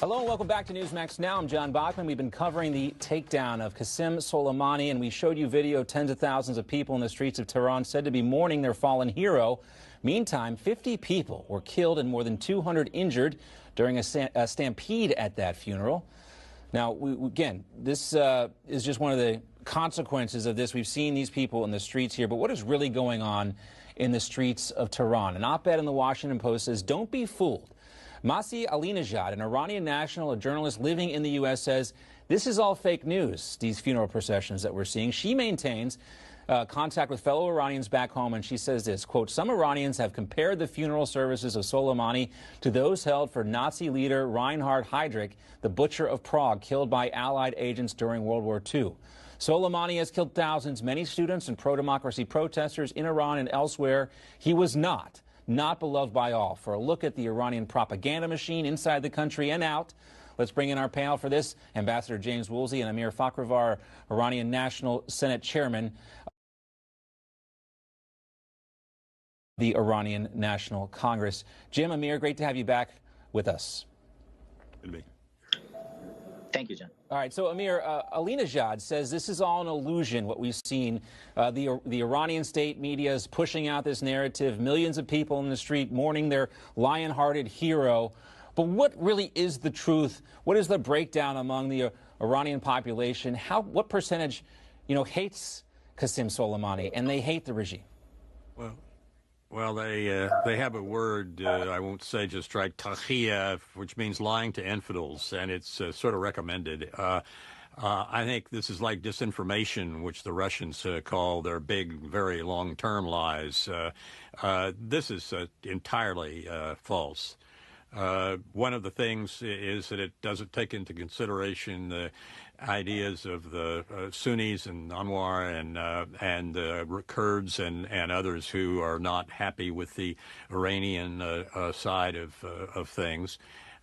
Hello and welcome back to Newsmax Now. I'm John Bachman. We've been covering the takedown of Qasem Soleimani, and we showed you video of tens of thousands of people in the streets of Tehran said to be mourning their fallen hero. Meantime, 50 people were killed and more than 200 injured during a stampede at that funeral. Now, again, this is just one of the consequences of this. We've seen these people in the streets here, but what is really going on in the streets of Tehran? An op-ed in the Washington Post says, "Don't be fooled." Masih A.Nejad, an Iranian national, a journalist living in the U.S., says this is all fake news, these funeral processions that we're seeing. She maintains contact with fellow Iranians back home, and she says this, quote, "Some Iranians have compared the funeral services of Soleimani to those held for Nazi leader Reinhard Heydrich, the butcher of Prague, killed by Allied agents during World War II. Soleimani has killed thousands, many students and pro-democracy protesters in Iran and elsewhere. He was not beloved by all." For a look at the Iranian propaganda machine inside the country and out, let's bring in our panel for this. Ambassador James Woolsey and Amir Fakhrivar, Iranian National Senate Chairman, the Iranian National Congress. Jim, Amir, great to have you back with us. Good to be. Thank you, John. All right, so Amir, A.Nejad says this is all an illusion, what we've seen. The Iranian state media is pushing out this narrative, millions of people in the street mourning their lion-hearted hero. But what really is the truth? What is the breakdown among the Iranian population? What percentage, hates Qasem Soleimani, and they hate the regime? Well, they have a word, I won't say just right, tahiyya, which means lying to infidels, and it's sort of recommended. I think this is like disinformation, which the Russians call their big, very long-term lies. This is entirely false. One of the things is that it doesn't take into consideration the ideas of the Sunnis and Anwar and Kurds and others who are not happy with the Iranian side of things.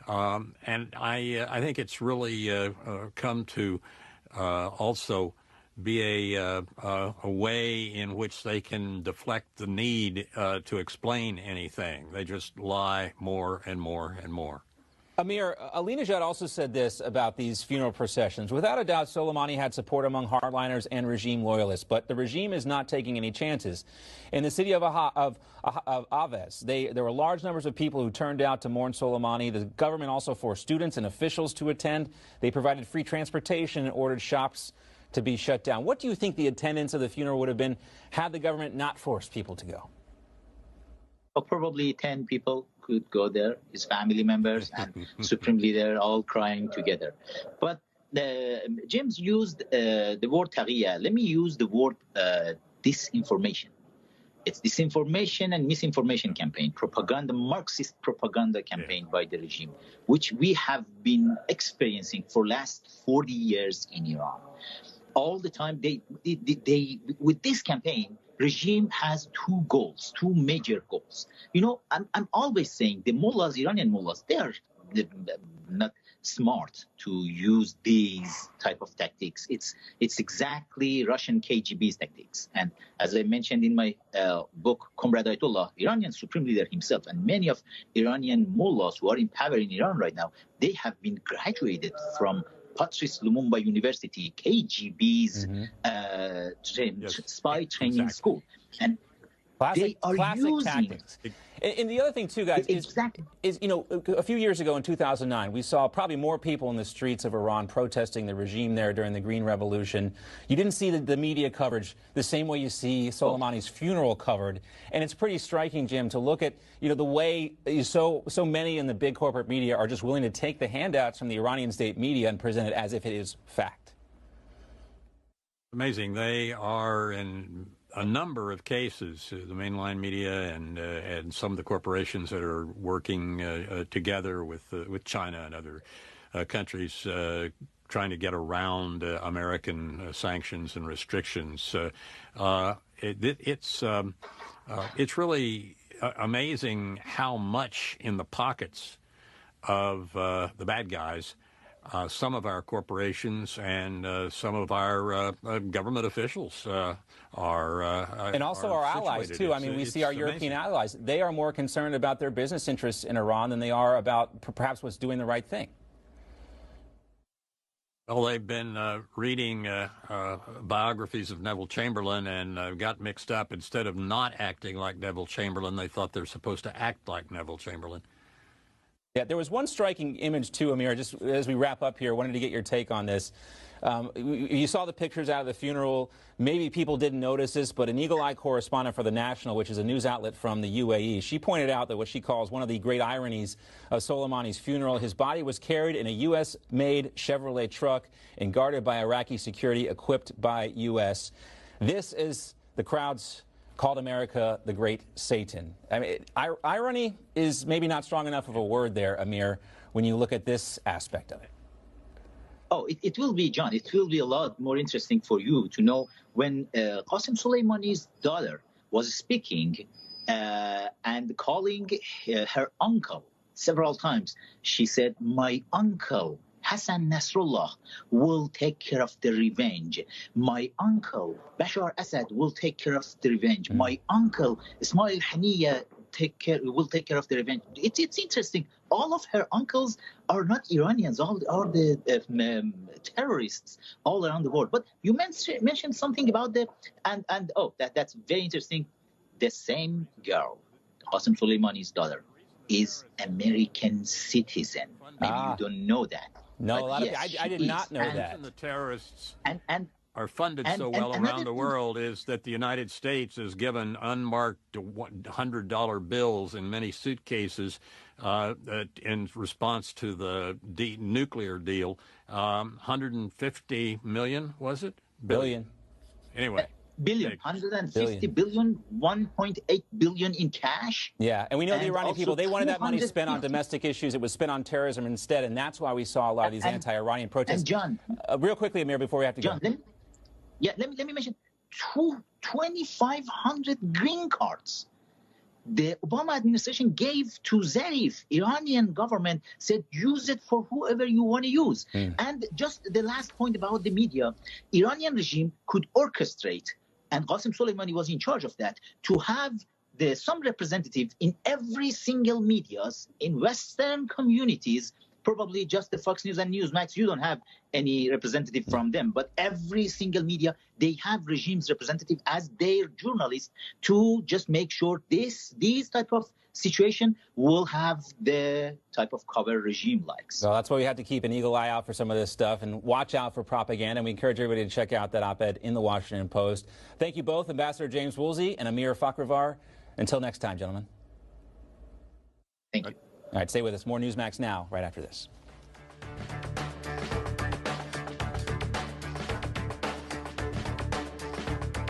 And I think it's really come to also be a way in which they can deflect the need to explain anything. They just lie more and more and more. Amir, A.Nejad also said this about these funeral processions. Without a doubt, Soleimani had support among hardliners and regime loyalists, but the regime is not taking any chances. In the city of Aves, there were large numbers of people who turned out to mourn Soleimani. The government also forced students and officials to attend. They provided free transportation and ordered shops to be shut down. What do you think the attendance of the funeral would have been had the government not forced people to go? Well, probably 10 people could go there, his family members and Supreme Leader all crying together. But James used the word taqiyya. Let me use the word disinformation. It's disinformation and misinformation campaign, propaganda, Marxist propaganda campaign by the regime, which we have been experiencing for last 40 years in Iran. All the time, they with this campaign, regime has two goals, two major goals. I'm always saying the mullahs, Iranian mullahs, they're not smart to use these type of tactics. It's exactly Russian KGB's tactics. And as I mentioned in my book, Comrade Ayatollah, Iranian Supreme Leader himself, and many of Iranian mullahs who are in power in Iran right now, they have been graduated from Patrice Lumumba University, KGB's spy training school. And they are using tactics. And the other thing, too, guys, is, a few years ago in 2009, we saw probably more people in the streets of Iran protesting the regime there during the Green Revolution. You didn't see the media coverage the same way you see Soleimani's funeral covered. And it's pretty striking, Jim, to look at, the way so many in the big corporate media are just willing to take the handouts from the Iranian state media and present it as if it is fact. Amazing. They are in a number of cases, the mainline media and some of the corporations that are working together with China and other countries trying to get around American sanctions and restrictions. It's really amazing how much in the pockets of the bad guys some of our corporations and some of our government officials are and also our allies too. I mean, we see our European allies. They are more concerned about their business interests in Iran than they are about perhaps what's doing the right thing. Well, they've been reading biographies of Neville Chamberlain and got mixed up. Instead of not acting like Neville Chamberlain, they thought they're supposed to act like Neville Chamberlain. Yeah, there was one striking image too, Amir, just as we wrap up here, wanted to get your take on this. You saw the pictures out of the funeral. Maybe people didn't notice this, but an Eagle Eye correspondent for The National, which is a news outlet from the UAE, she pointed out that what she calls one of the great ironies of Soleimani's funeral, his body was carried in a U.S.-made Chevrolet truck and guarded by Iraqi security equipped by U.S. This is the crowd's called America the Great Satan. I mean, irony is maybe not strong enough of a word there, Amir, when you look at this aspect of it. Oh, it will be, John. It will be a lot more interesting for you to know when Qasem Soleimani's daughter was speaking and calling her uncle several times. She said, "My uncle Hassan Nasrallah will take care of the revenge. My uncle Bashar Assad will take care of the revenge. My uncle Ismail Haniyeh will take care of the revenge." It's interesting. All of her uncles are not Iranians. All are the terrorists all around the world. But you mentioned something about that's very interesting. The same girl, Qasem Soleimani's daughter, is American citizen. Maybe you don't know that. No, a lot of I did not know that. And the terrorists and are funded so well around the world is that the United States is given unmarked $100 bills in many suitcases in response to the nuclear deal. 150 million, was it? Billion. Anyway. Billion, 150 billion, 1.8 billion in cash. Yeah, and we know the Iranian people, they wanted that money spent on domestic issues. It was spent on terrorism instead, and that's why we saw a lot of these anti-Iranian protests. And John, real quickly, Amir, before we have to John, go. Let me mention 2,500 green cards the Obama administration gave to Zarif. Iranian government said, use it for whoever you want to use. And just the last point about the media, Iranian regime could orchestrate, and Qasem Soleimani was in charge of that, to have some representative in every single medias in Western communities. Probably just the Fox News and Newsmax, you don't have any representative from them. But every single media, they have regime's representative as their journalists to just make sure these type of situation will have the type of cover regime likes. So that's why we have to keep an eagle eye out for some of this stuff and watch out for propaganda. And we encourage everybody to check out that op-ed in the Washington Post. Thank you both, Ambassador James Woolsey and Amir Fakhrivar. Until next time, gentlemen. Thank you. All right, stay with us. More Newsmax now, right after this.